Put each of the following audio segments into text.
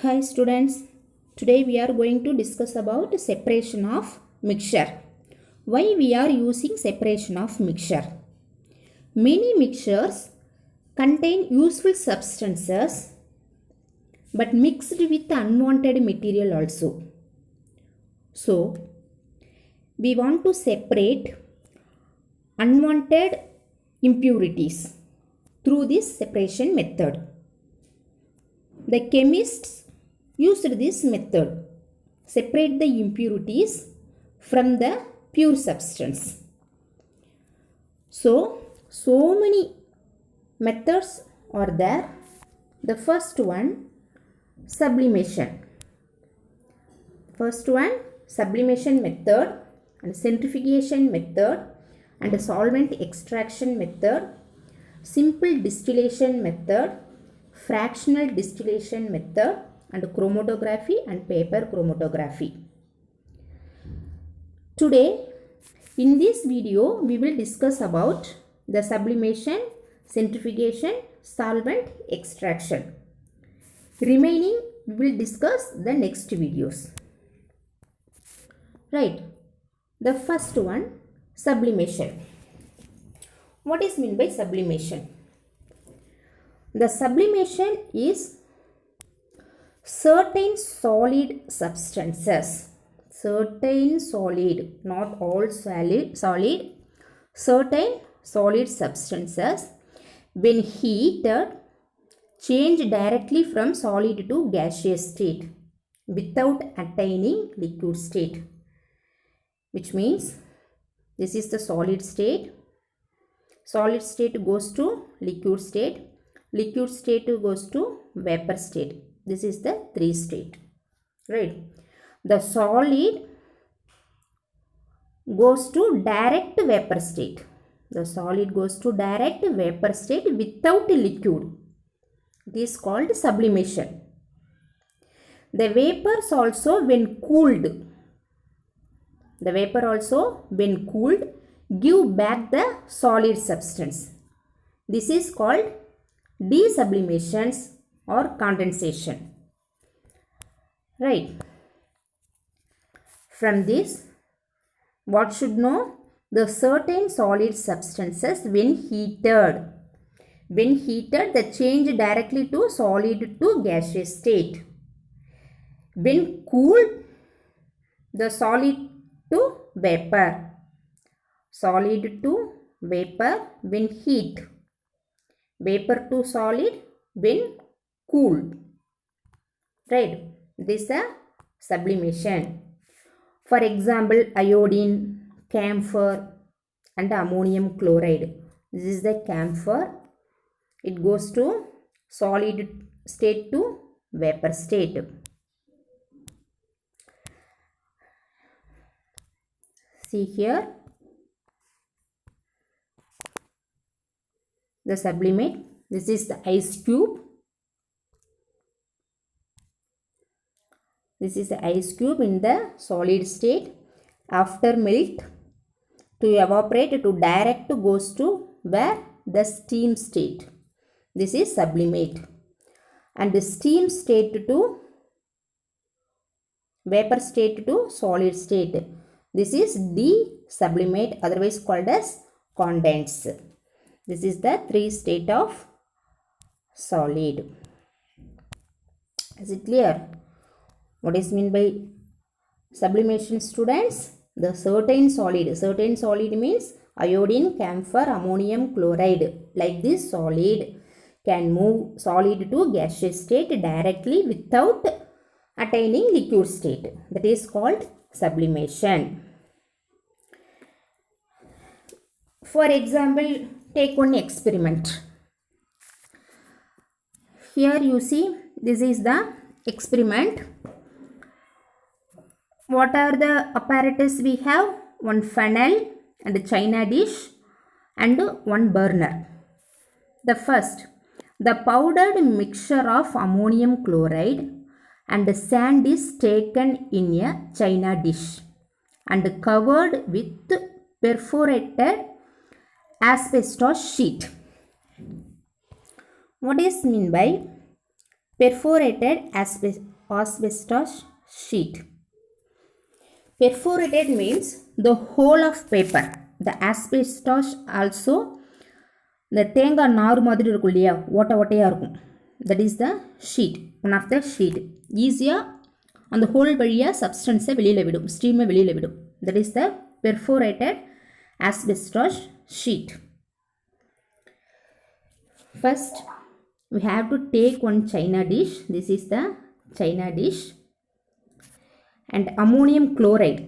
Hi students, today we are going to discuss about separation of mixture. Why we are using separation of mixture? Many mixtures contain useful substances but mixed with unwanted material also. So, we want to separate unwanted impurities through this separation method. The chemists used this method, separate the impurities from the pure substance. So many methods are there. The first one, sublimation. First one, sublimation method and centrifugation method and solvent extraction method, simple distillation method, fractional distillation method and chromatography and paper chromatography. Today in this video we will discuss about the sublimation, centrifugation, solvent extraction. Remaining we will discuss the next videos. Right. The first one, sublimation. What is meant by sublimation? The sublimation is certain solid substances, certain solid, not all solid, certain solid substances when heated change directly from solid to gaseous state without attaining liquid state, which means this is the solid state goes to liquid state, liquid state goes to vapor state. This is the 3 state, right? The solid goes to direct vapor state. The solid goes to direct vapor state without liquid. It is called sublimation. The vapors also when cooled, give back the solid substance. This is called desublimations or condensation. Right. From this, what should know? The certain solid substances when heated, they change directly to solid to gaseous state. When cooled, the solid to vapor, when heat, vapor to solid when cooled. Right. This is a sublimation. For example, iodine, camphor and ammonium chloride. This is the camphor. It goes to solid state to vapor state. See here. The sublimate. This is the ice cube. This is the ice cube in the solid state. After melt to evaporate to direct goes to where? The steam state. This is sublimate. And the steam state to vapor state to solid state. This is desublimate, otherwise called as condense. This is the 3 state of solid. Is it clear? What is meant by sublimation, students? The certain solid means iodine, camphor, ammonium chloride. Like this solid can move solid to gaseous state directly without attaining liquid state. That is called sublimation. For example, take one experiment. Here you see, this is the experiment. What are the apparatus we have? One funnel and a china dish and one burner. The first, the powdered mixture of ammonium chloride and sand is taken in a china dish and covered with perforated asbestos sheet. What is mean by perforated asbestos sheet. Perforated means the whole of paper. The asbestos also the தேங்காய் நார் மாதிரி இருக்கும் இல்லையா, ஓட்ட ஓட்டையாக இருக்கும். That is the sheet, one of the sheet. ஈஸியாக அந்த whole வழியாக சப்ஸ்டன்ஸை வெளியில் விடும், ஸ்டீமை வெளியில் விடும். That is the perforated asbestos sheet. First, we have to take one china dish. This is the china dish. And ammonium chloride,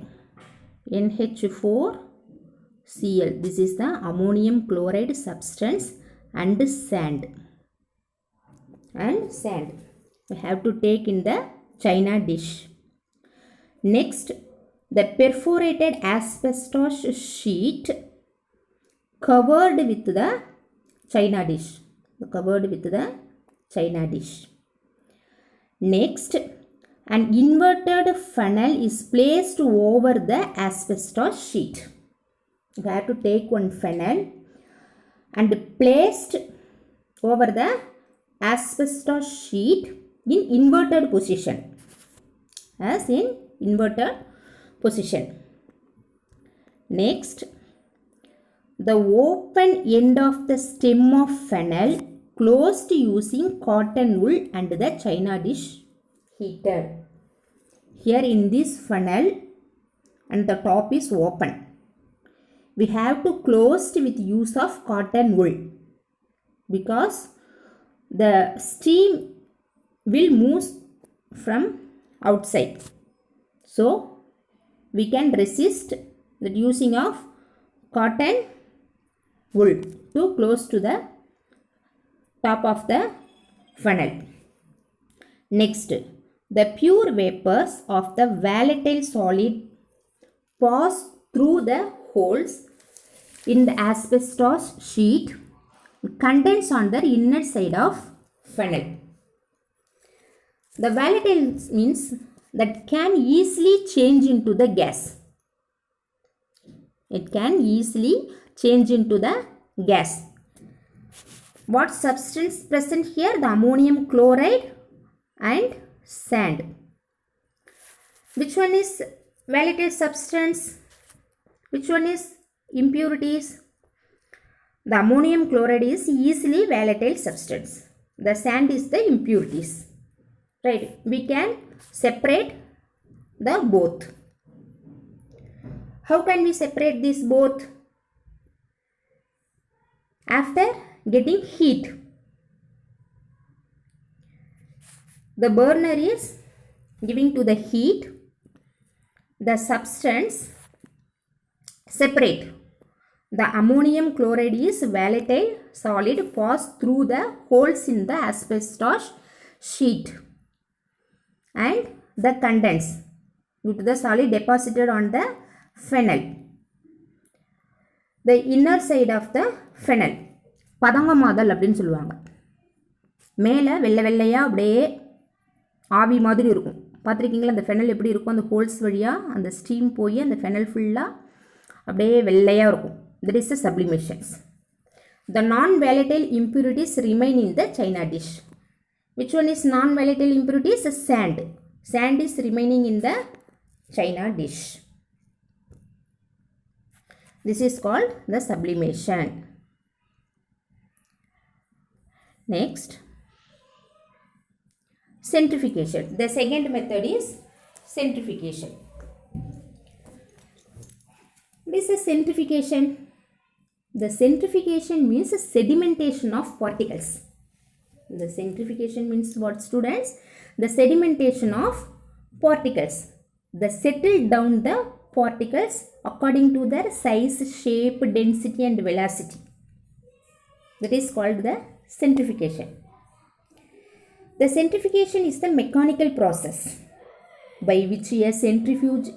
NH4Cl. This is the ammonium chloride substance and sand. We have to take in the china dish. Next, the perforated asbestos sheet covered with the china dish. Next, an inverted funnel is placed over the asbestos sheet. You have to take one funnel and placed over the asbestos sheet in inverted position. As in inverted position. Next, the open end of the stem of funnel closed using cotton wool and the china dish heated. Here in this funnel and the top is open. We have to close with use of cotton wool because the steam will move from outside. So we can resist the using of cotton wool to close to the top of the funnel. Next, the pure vapors of the volatile solid pass through the holes in the asbestos sheet, condense on the inner side of funnel. The volatile means that can easily change into the gas. It can easily change into the gas. What substance present here? The ammonium chloride and sand. Which one is volatile substance? Which one is impurities? The ammonium chloride is easily volatile substance. The sand is the impurities. Right? We can separate the both. How can we separate these both? After getting heat. The burner is giving to the heat. The substance separate. The ammonium chloride is volatile solid pass through the holes in the asbestos sheet and the condense due to the solid deposited on the funnel. The inner side of the funnel பதங்கமாதல் அப்படின்னு சொல்லுவாங்க. மேலே வெள்ளை வெள்ளையாக அப்படியே ஆவி மாதிரி இருக்கும். பார்த்துருக்கீங்களா அந்த ஃபெனல் எப்படி இருக்கும்? அந்த ஹோல்ஸ் வழியாக அந்த ஸ்டீம் போய் அந்த ஃபெனல் ஃபுல்லாக அப்படியே வெள்ளையாக இருக்கும். That is the sublimations. The non-volatile impurities remain in the china dish. Which one is non-volatile impurities? Sand. Sand is remaining in the china dish. This is called the sublimation. Next, centrifugation. The second method is centrifugation. What is a centrifugation? The centrifugation means a sedimentation of particles. The centrifugation means what, students? The sedimentation of particles. The settle down the particles according to their size, shape, density and velocity. That is called the centrifugation. The centrifugation is the mechanical process by which a centrifuge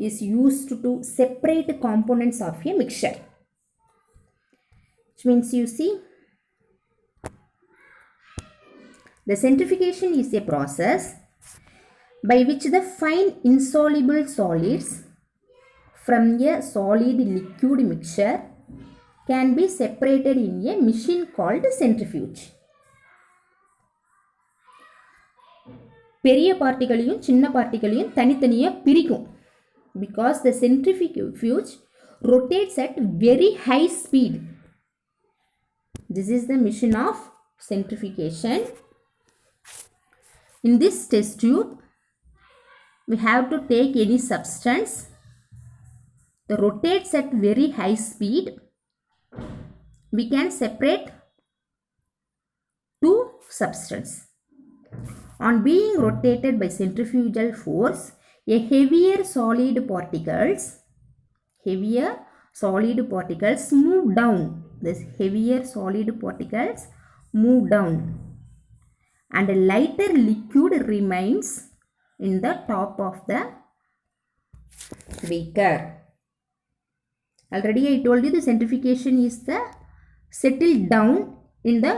is used to separate components of a mixture. Which means, you see, the centrifugation is a process by which the fine insoluble solids from a solid liquid mixture can be separated in a machine called centrifuge. பெரிய பார்ட்டிகளையும் சின்ன பார்ட்டிகளையும் தனித்தனியாக பிரிக்கும். Because the centrifuge rotates at very high speed. This is the mission of centrifugation. In this test tube, we have to take any substance that rotates at very high speed. We can separate two substances. On being rotated by centrifugal force, a heavier solid particles move down. This heavier solid particles move down, and a lighter liquid remains in the top of the beaker. Already I told you the centrifugation is the settled down in the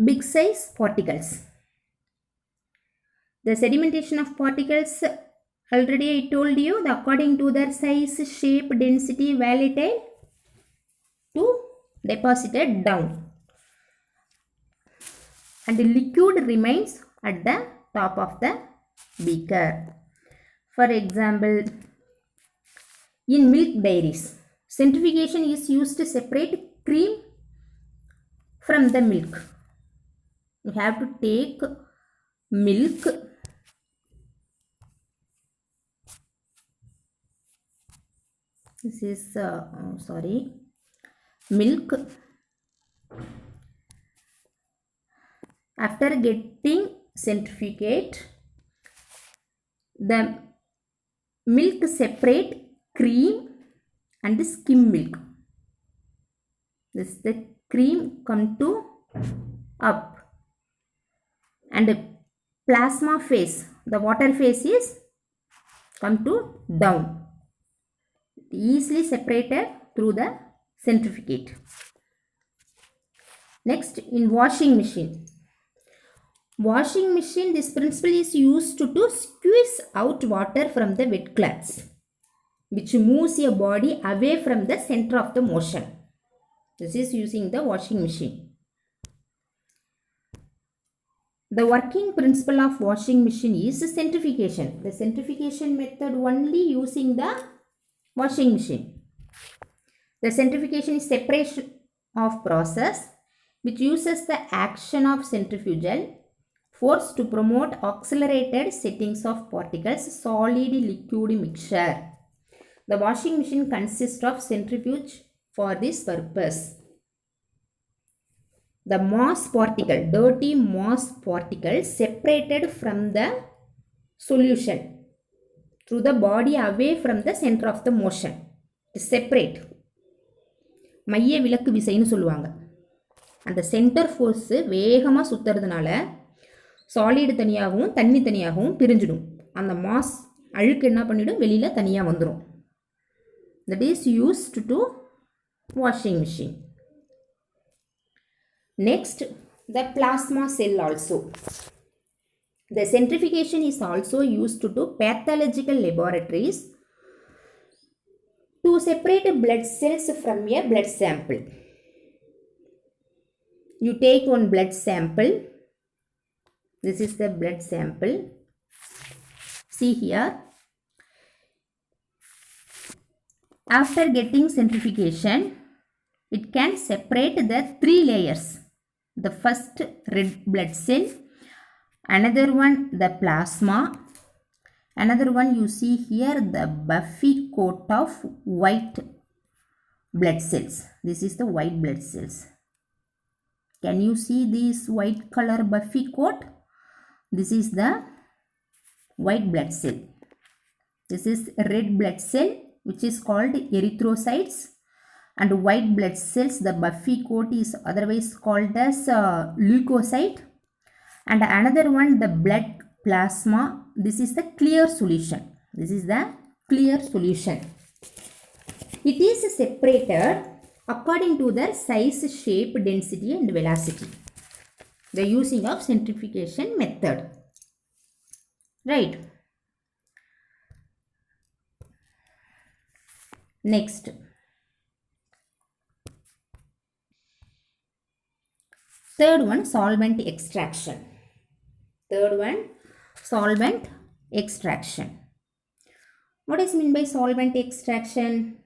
big size particles. The sedimentation of particles, already I told you, according to their size, shape, density, volatile to deposited down, and the liquid remains at the top of the beaker. For example, in milk dairies, centrifugation is used to separate cream from the milk. You have to take milk, this is milk. After getting centrifugate, the milk separate cream and skim milk. This the cream come to up, and the plasma phase, the water phase is come to down. Easily separated through the centrifugate. Next, in washing machine. Washing machine, this principle is used to squeeze out water from the wet cloths, which moves your body away from the center of the motion. This is using the washing machine. The working principle of washing machine is centrifugation. The centrifugation method only using the washing machine. The centrifugation is separation of process which uses the action of centrifugal force to promote accelerated settings of particles, solid liquid mixture. The washing machine consists of centrifuge for this purpose. The moss particle, dirty moss particle separated from the solution through the body away from the center of the motion. Separate. மைய விலக்கு விசைன்னு சொல்லுவாங்க. அந்த centre force வேகமாக சுற்றுறதுனால solid தனியாகவும் தண்ணி தனியாகவும் பிரிஞ்சிடும். அந்த mass அழுக்கு என்ன பண்ணிடும், வெளியில் தனியாக வந்துடும். That is used to washing machine. Next, the plasma cell also. The centrifugation is also used to pathological laboratories to separate blood cells from a blood sample. You take one blood sample. This is the blood sample. See here. After getting centrifugation, it can separate the three layers. The first, red blood cell, another one, the plasma, another one you see here, the buffy coat of white blood cells. This is the white blood cells. Can you see this white color buffy coat? This is the white blood cell. This is red blood cell, which is called erythrocytes. And white blood cells, the buffy coat is otherwise called as leukocyte. And another one, the blood plasma, this is the clear solution. This is the clear solution. It is separated according to their size, shape, density and velocity. The using of centrifugation method. Right. Next. Third one, solvent extraction. Third one, solvent extraction. What is meant by solvent extraction?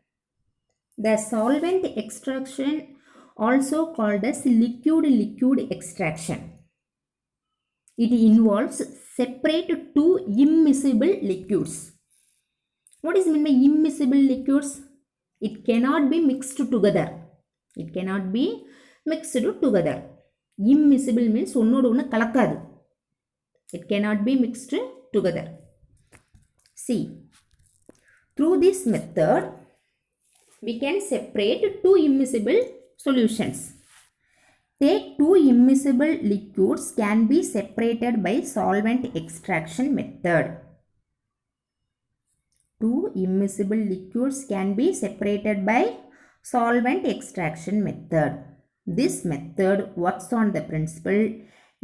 The solvent extraction, also called as liquid extraction. It involves separate two immiscible liquids. What is meant by immiscible liquids? It cannot be mixed together. It cannot be mixed together. Immiscible means onnodu onnu kalakadu. It cannot be mixed together. See, through this method, we can separate two immiscible solutions. Take two immiscible liquids can be separated by solvent extraction method. Two immiscible liquids can be separated by solvent extraction method. This method works on the principle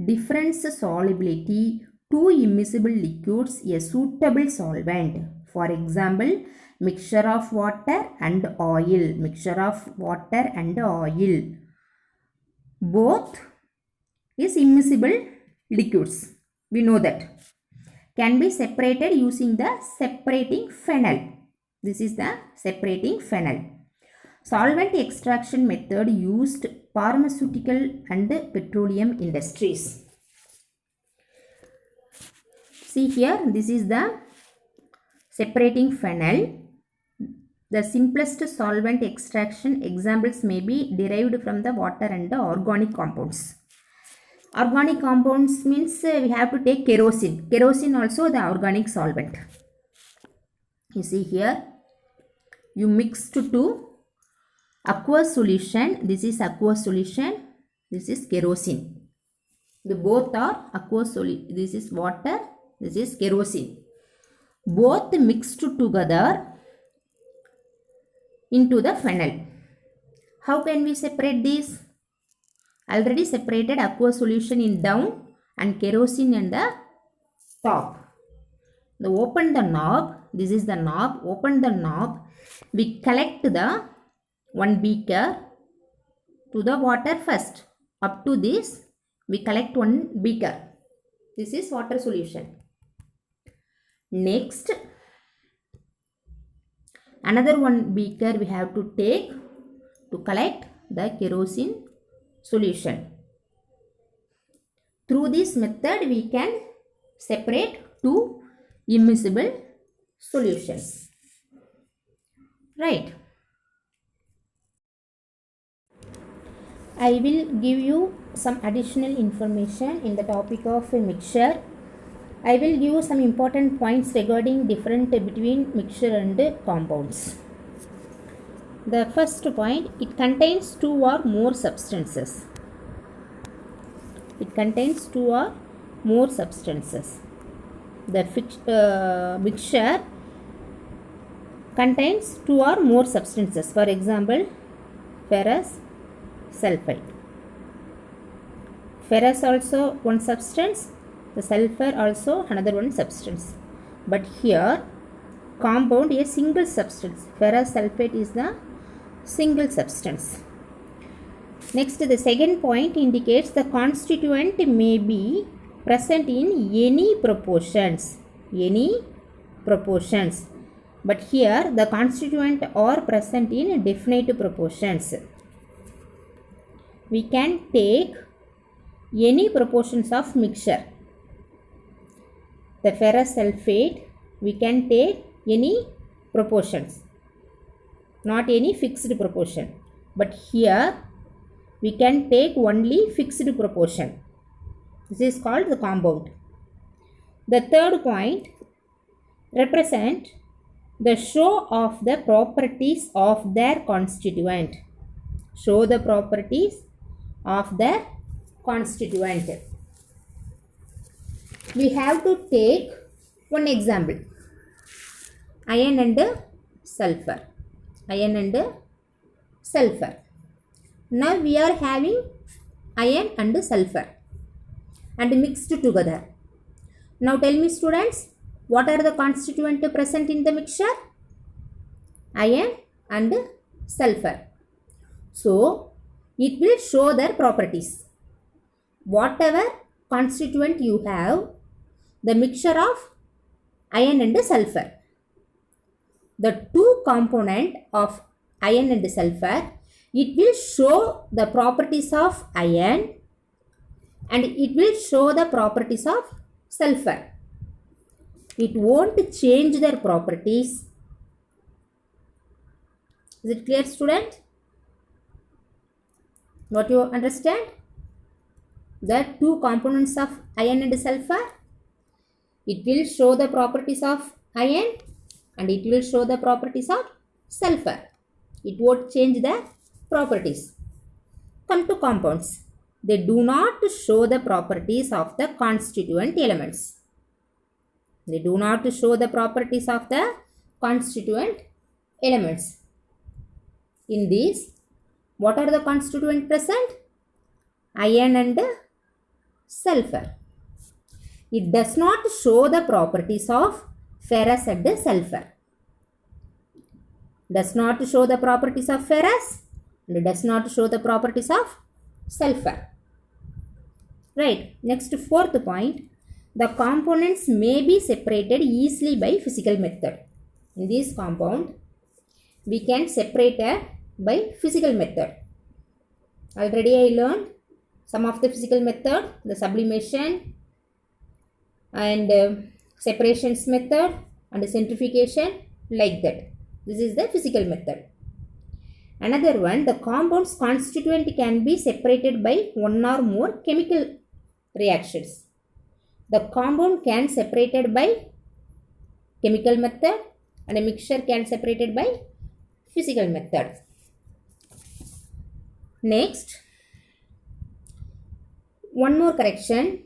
difference solubility two immiscible liquids a suitable solvent. For example, mixture of water and oil. Mixture of water and oil. Both is immiscible liquids. We know that. Can be separated using the separating funnel. This is the separating funnel. Solvent extraction method used pharmaceutical and petroleum industries. See here, this is the separating funnel. The simplest solvent extraction examples may be derived from the water and the organic compounds. Organic compounds means we have to take kerosene. Kerosene also the organic solvent. You see here, you mix two aqueous solution. This is aqueous solution. This is kerosene. The both are aqueous solution. This is water. This is kerosene. Both mixed together into the funnel. How can we separate these? Already separated aqueous solution in down and kerosene in the top. Now open the knob. This is the knob. Open the knob. We collect the one beaker to the water first. Up to this, we collect one beaker. This is water solution. Next, another one beaker we have to take to collect the kerosene solution. Through this method, we can separate two immiscible solutions. Right. I will give you some additional information in the topic of mixture. I will give you some important points regarding difference between mixture and compounds. The first point, it contains two or more substances. It contains two or more substances. The mixture contains two or more substances. For example, ferrous sulfide. Ferrous also one substance. The sulfur also another one substance. But here, compound a single substance. Ferrous sulfate is the single substance. Next, the second point indicates the constituent may be present in any proportions. Any proportions. But here, the constituent are present in definite proportions. We can take any proportions of mixture. The ferrous sulfate, we can take any proportions, not any fixed proportion. But here, we can take only fixed proportion. This is called the compound. The third point represent the show of the properties of their constituent. Show the properties of their constituent. We have to take one example. Iron and sulfur. Iron and sulfur. Now we are having iron and sulfur and mixed together. Now tell me students, what are the constituents present in the mixture? Iron and sulfur. So it will show their properties. Whatever constituent you have the mixture of iron and sulfur. The two component of iron and sulfur, it will show the properties of iron and it will show the properties of sulfur. It won't change their properties. Is it clear, student? What you understand? The two components of iron and sulfur, it will show the properties of iron and it will show the properties of sulfur. It won't change the properties. Come to compounds. They do not show the properties of the constituent elements. They do not show the properties of the constituent elements. In these, what are the constituent present? Iron and sulfur. It does not show the properties of ferrous and sulfur. Does not show the properties of ferrous and does not show the properties of sulfur. Right. Next, fourth point. The components may be separated easily by physical method. In this compound, we can separate by physical method. Already I learned some of the physical method, the sublimation and separations method and centrifugation, like that. This is the physical method. Another one, the compound's constituent can be separated by one or more chemical reactions. The compound can separated by chemical method and a mixture can separated by physical method. Next, one more correction.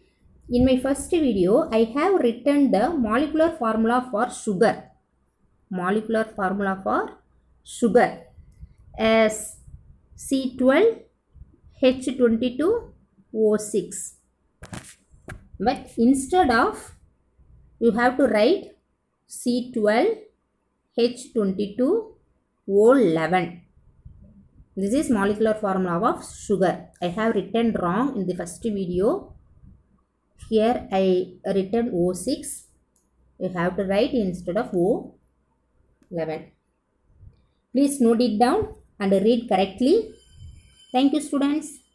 In my first video, I have written the molecular formula for sugar. Molecular formula for sugar as C12H22O6. But instead of, you have to write C12H22O11. This is molecular formula of sugar. I have written wrong in the first video. Here I written O6. You have to write instead of O11. Please note it down and read correctly. Thank you, students.